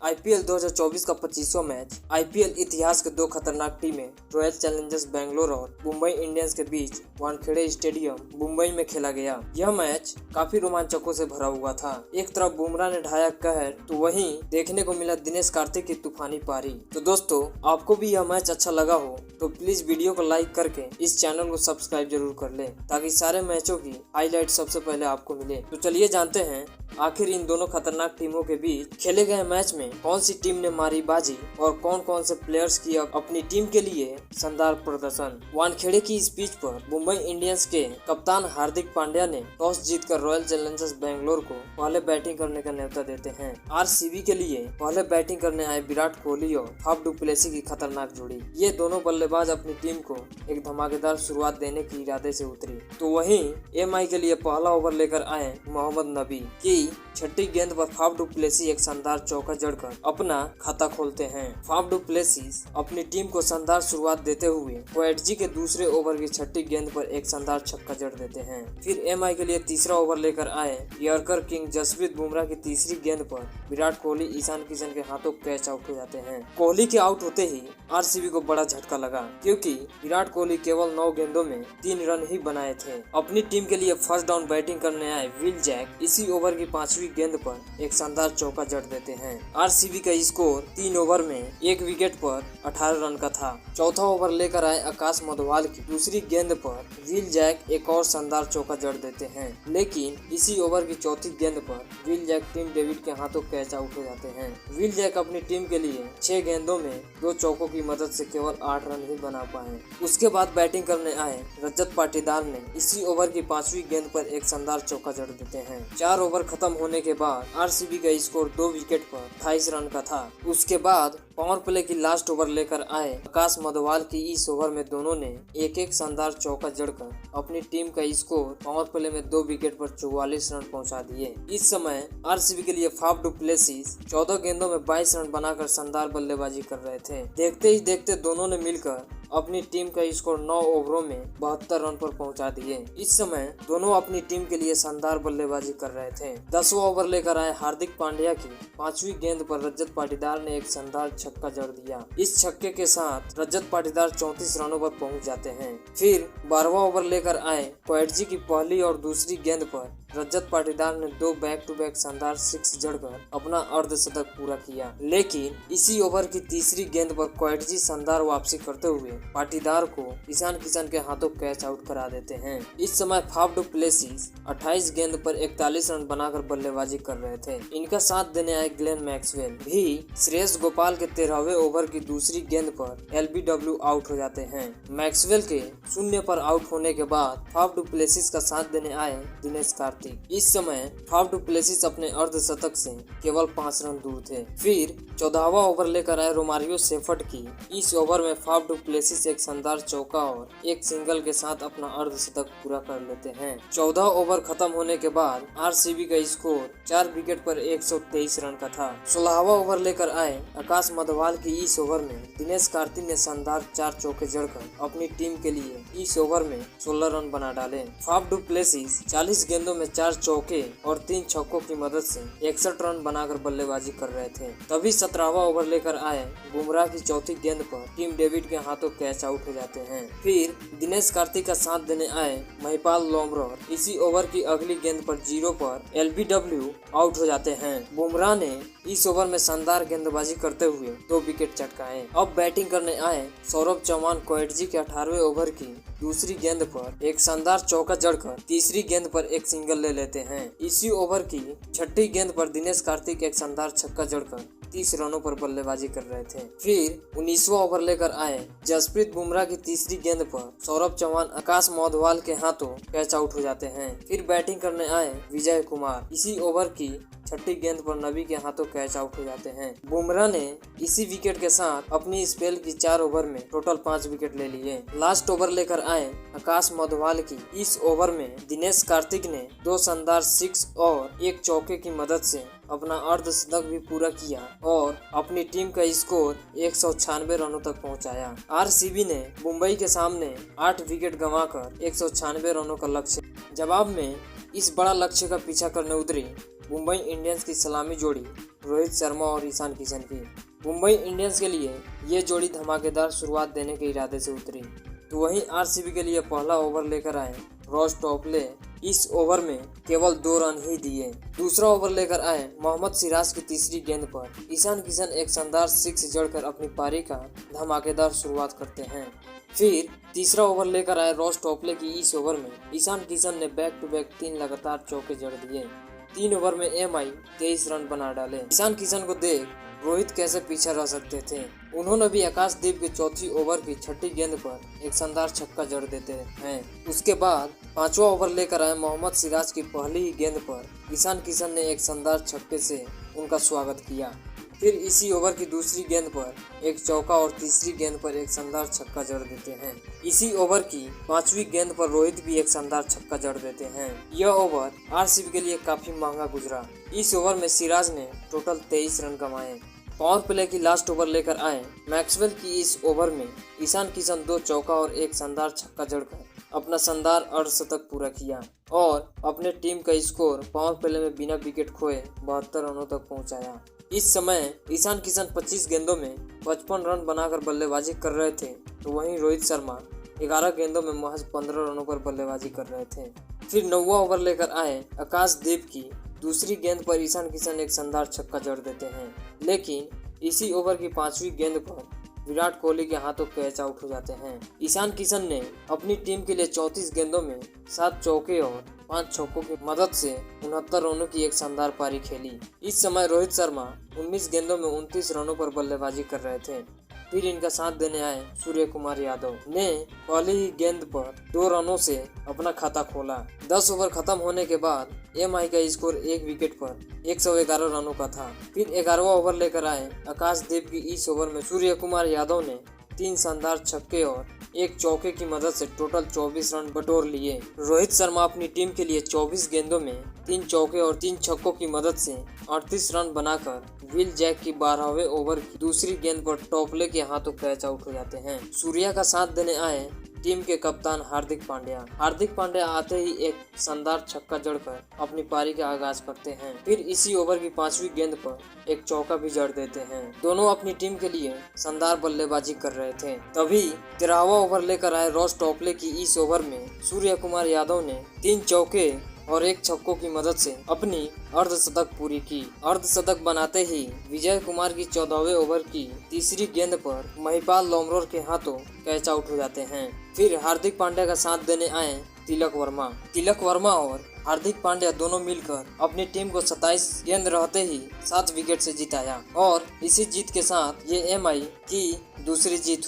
IPL 2024 का 25वां match IPL इतिहास के दो खतरनाक टीमें रॉयल चैलेंजर्स बैंगलोर और मुंबई इंडियंस के बीच वानखेड़े स्टेडियम मुंबई में खेला गया। यह मैच काफी रोमांचकों से भरा हुआ था। एक तरफ बुमराह ने ढाया कहर तो वहीं देखने को मिला दिनेश कार्तिक की तूफानी पारी। तो दोस्तों, आपको भी यह मैच अच्छा लगा हो तो प्लीज वीडियो को लाइक करके इस चैनल को सब्सक्राइब जरूर कर ले, ताकि सारे मैचों की हाईलाइट सबसे पहले आपको मिले। तो चलिए जानते हैं आखिर इन दोनों खतरनाक टीमों के बीच खेले गए मैच में कौन सी टीम ने मारी बाजी और कौन कौन से प्लेयर्स की अपनी टीम के लिए शानदार प्रदर्शन। वानखेड़े की इस पिच पर मुंबई इंडियंस के कप्तान हार्दिक पांड्या ने टॉस जीतकर रॉयल चैलेंजर्स बैंगलोर को पहले बैटिंग करने का न्योता देते हैं। आरसीबी के लिए पहले बैटिंग करने आए विराट कोहली और फाफ डू प्लेसी की खतरनाक जोड़ी। ये दोनों बल्लेबाज अपनी टीम को एक धमाकेदार शुरुआत देने की इरादे से उतरी। तो वहीं एमआई के लिए पहला ओवर लेकर आए मोहम्मद नबी की छठी गेंद पर फाफ डू प्लेसी एक शानदार चौका जड़कर अपना खाता खोलते हैं। फाफ डू प्लेसी अपनी टीम को शानदार शुरुआत देते हुए क्वेटजी के दूसरे ओवर की छठी गेंद पर एक शानदार छक्का जड़ देते हैं। फिर एमआई के लिए तीसरा ओवर लेकर आए यॉर्कर किंग जसप्रीत बुमराह की तीसरी गेंद पर विराट कोहली ईशान किशन के हाथों कैच आउट हो जाते हैं। कोहली के आउट होते ही आरसीबी को बड़ा झटका लगा, क्योंकि विराट कोहली केवल 9 गेंदों में 3 रन ही बनाए थे। अपनी टीम के लिए फर्स्ट डाउन बैटिंग करने आए विल जैक इसी ओवर की 5वीं गेंद पर एक शानदार चौका जड़ देते हैं। आरसीबी का स्कोर 3 ओवर में 1 विकेट पर 18 रन का था। चौथा ओवर लेकर आए आकाश मधवाल की दूसरी गेंद पर विल जैक एक और शानदार चौका जड़ देते हैं, लेकिन इसी ओवर की चौथी गेंद पर विल जैक टीम डेविड के हाथों कैच आउट हो जाते हैं। विल जैक अपनी टीम के लिए 6 गेंदों में 2 चौकों की मदद से केवल 8 रन ही बना पाए। उसके बाद बैटिंग करने आए रजत पाटीदार ने इसी ओवर की 5वीं गेंद पर एक शानदार चौका जड़ देते हैं। 4 ओवर खत्म होने के बाद आरसीबी का स्कोर 2 विकेट पर 28 रन का था। उसके बाद पावर प्ले की लास्ट ओवर लेकर आए आकाश मधवाल की इस ओवर में दोनों ने एक एक शानदार चौका जड़कर अपनी टीम का स्कोर पावर प्ले में 2 विकेट पर 44 रन पहुंचा दिए। इस समय आरसीबी के लिए फाफ डू प्लेसी 14 गेंदों में 22 रन बनाकर शानदार बल्लेबाजी कर रहे थे। देखते ही देखते दोनों ने मिलकर अपनी टीम का स्कोर 9 ओवरों में 72 रन पर पहुंचा दिए। इस समय दोनों अपनी टीम के लिए शानदार बल्लेबाजी कर रहे थे। 10वां ओवर लेकर आए हार्दिक पांड्या की 5वीं गेंद पर रजत पाटीदार ने एक शानदार छक्का जड़ दिया। इस छक्के के साथ रजत पाटीदार 34 रनों पर पहुंच जाते हैं। फिर 12वां ओवर लेकर आए क्वेटजी की पहली और दूसरी गेंद पर रजत पाटीदार ने 2 बैक टू बैक शानदार 6 जड़कर अपना अर्धशतक पूरा किया, लेकिन इसी ओवर की तीसरी गेंद पर क्वेटजी शानदार वापसी करते हुए पाटीदार को ईशान किशन के हाथों कैच आउट करा देते हैं। इस समय फाफ डू प्लेसी 28 गेंद पर 41 रन बनाकर बल्लेबाजी कर रहे थे। इनका साथ देने आए ग्लेन मैक्सवेल भी श्रेयस गोपाल के 13वें ओवर की दूसरी गेंद पर एलबीडब्ल्यू आउट हो जाते हैं। मैक्सवेल के 0 पर आउट होने के बाद फाफ डू प्लेसी का साथ देने आए दिनेश कार्तिक। इस समय फाफ डू प्लेसी अपने अर्धशतक से केवल 5 रन दूर थे। फिर 14वां ओवर लेकर आए रोमारियो सेफर्ड की इस ओवर में फाफ डू प्लेसी एक शानदार चौका और एक सिंगल के साथ अपना अर्धशतक पूरा कर लेते हैं। 14 ओवर खत्म होने के बाद आरसीबी का स्कोर 4 विकेट पर 123 रन का था। 16वां ओवर लेकर आए आकाश मधवाल की इस ओवर में दिनेश कार्तिक ने शानदार 4 चौके जड़कर अपनी टीम के लिए इस ओवर में 16 रन बना डाले। फाफ डू प्लेसी 40 गेंदों में 4 चौके और 3 छक्कों की मदद से 61 रन बनाकर बल्लेबाजी कर रहे थे। तभी 17वां ओवर लेकर आए बुमराह की चौथी गेंद पर टीम डेविड के हाथों कैच आउट हो जाते हैं। फिर दिनेश कार्तिक का साथ देने आए महिपाल लोमरोर इसी ओवर की अगली गेंद पर 0 पर एलबीडब्ल्यू आउट हो जाते हैं। बुमराह ने इस ओवर में शानदार गेंदबाजी करते हुए 2 विकेट चटकाए। अब बैटिंग करने आए सौरभ चौहान क्वेटजी के 18वें ओवर की दूसरी गेंद पर एक शानदार चौका जड़कर तीसरी गेंद पर एक सिंगल ले लेते हैं। इसी ओवर की छठी गेंद पर दिनेश कार्तिक एक शानदार छक्का जड़कर 30 रनों पर बल्लेबाजी कर रहे थे। फिर 19वां ओवर लेकर आए जसप्रीत बुमराह की तीसरी गेंद पर सौरभ चौहान आकाश मधवाल के हाथों कैच आउट हो जाते हैं। फिर बैटिंग करने आए विजय कुमार इसी ओवर की छठी गेंद पर नबी के हाथों कैच आउट हो जाते हैं। बुमराह ने इसी विकेट के साथ अपनी स्पेल की 4 ओवर में टोटल 5 विकेट ले लिए। लास्ट ओवर लेकर आए आकाश मधवाल की इस ओवर में दिनेश कार्तिक ने 2 शानदार 6 और 1 चौके की मदद से अपना अर्धशतक भी पूरा किया और अपनी टीम का स्कोर 196 रनों तक पहुंचाया। आरसीबी ने मुंबई के सामने 8 विकेट गंवाकर 196 रनों का लक्ष्य जवाब में इस बड़ा लक्ष्य का पीछा करने उतरी मुंबई इंडियंस की सलामी जोड़ी रोहित शर्मा और ईशान किशन की। मुंबई इंडियंस के लिए ये जोड़ी धमाकेदार शुरुआत देने के इरादे से उतरी, तो वहीं आरसीबी के लिए पहला ओवर लेकर आए रॉस टॉपले। इस ओवर में केवल 2 रन ही दिए। दूसरा ओवर लेकर आए मोहम्मद सिराज की तीसरी गेंद पर ईशान किशन एक शानदार 6 जड़कर अपनी पारी का धमाकेदार शुरुआत करते हैं। फिर तीसरा ओवर लेकर आए रॉस टॉपले की इस ओवर में ईशान किशन ने बैक टू बैक 3 लगातार चौके जड़ दिए। 3 ओवर में एमआई 23 रन बना डाले। ईशान किशन को देख रोहित कैसे पीछे रह सकते थे। उन्होंने भी आकाशदीप के चौथी ओवर की छठी गेंद पर एक शानदार छक्का जड़ देते हैं। उसके बाद 5वां ओवर लेकर आए मोहम्मद सिराज की पहली ही गेंद पर ईशान किशन ने एक शानदार छक्के से उनका स्वागत किया। फिर इसी ओवर की दूसरी गेंद पर एक चौका और तीसरी गेंद पर एक शानदार छक्का जड़ देते हैं। इसी ओवर की 5वीं गेंद पर रोहित भी एक शानदार छक्का जड़ देते हैं। यह ओवर आरसीबी के लिए काफी महंगा गुजरा। इस ओवर में सिराज ने टोटल 23 रन कमाए। पावर प्ले की लास्ट ओवर लेकर आए मैक्सवेल की इस ओवर में ईशान किशन 2 चौका और एक शानदार छक्का जड़कर अपना शानदार अर्धशतक पूरा किया और अपने टीम का स्कोर पावर प्ले में बिना विकेट खोए 72 रनों तक पहुंचाया। इस समय ईशान किशन 25 गेंदों में 55 रन बनाकर बल्लेबाजी कर रहे थे, तो वहीं रोहित शर्मा 11 गेंदों में महज 15 रनों पर बल्लेबाजी कर रहे थे। फिर 9वां ओवर लेकर आए आकाशदीप की दूसरी गेंद पर ईशान किशन एक शानदार छक्का जड़ देते हैं, लेकिन इसी ओवर की 5वीं गेंद पर विराट कोहली के हाथों कैच आउट हो जाते हैं। ईशान किशन ने अपनी टीम के लिए 34 गेंदों में 7 चौके और 5 छक्कों की मदद से 69 रनों की एक शानदार पारी खेली। इस समय रोहित शर्मा 19 गेंदों में 29 रनों पर बल्लेबाजी कर रहे थे। फिर इनका साथ देने आए सूर्य कुमार यादव ने पहली ही गेंद पर 2 रनों से अपना खाता खोला। 10 ओवर खत्म होने के बाद एमआई का स्कोर 1 विकेट पर 111 रनों का था। फिर 11वां ओवर लेकर आए आकाशदीप की इस ओवर में सूर्य कुमार यादव ने 3 शानदार छक्के और एक चौके की मदद से टोटल 24 रन बटोर लिए। रोहित शर्मा अपनी टीम के लिए 24 गेंदों में 3 चौके और 3 छक्कों की मदद से 38 रन बनाकर विल जैक की 12वें ओवर की दूसरी गेंद पर टॉपले के हाथों कैच आउट हो जाते हैं। सूर्या का साथ देने आए टीम के कप्तान हार्दिक पांड्या आते ही एक शानदार छक्का जड़कर अपनी पारी का आगाज करते हैं। फिर इसी ओवर की 5वीं गेंद पर एक चौका भी जड़ देते हैं। दोनों अपनी टीम के लिए शानदार बल्लेबाजी कर रहे थे। तभी 13वां ओवर लेकर आए रॉस टॉपले की इस ओवर में सूर्य कुमार यादव ने 3 चौके और एक छक्कों की मदद से अपनी अर्धशतक पूरी की। अर्धशतक बनाते ही विजय कुमार की 14वें ओवर की तीसरी गेंद पर महिपाल लोमरोर के हाथों कैच आउट हो जाते हैं। फिर हार्दिक पांड्या का साथ देने आए तिलक वर्मा और हार्दिक पांड्या दोनों मिलकर अपनी टीम को 27 गेंद रहते ही 7 विकेट से जिताया और इसी जीत के साथ ये एमआई की दूसरी जीत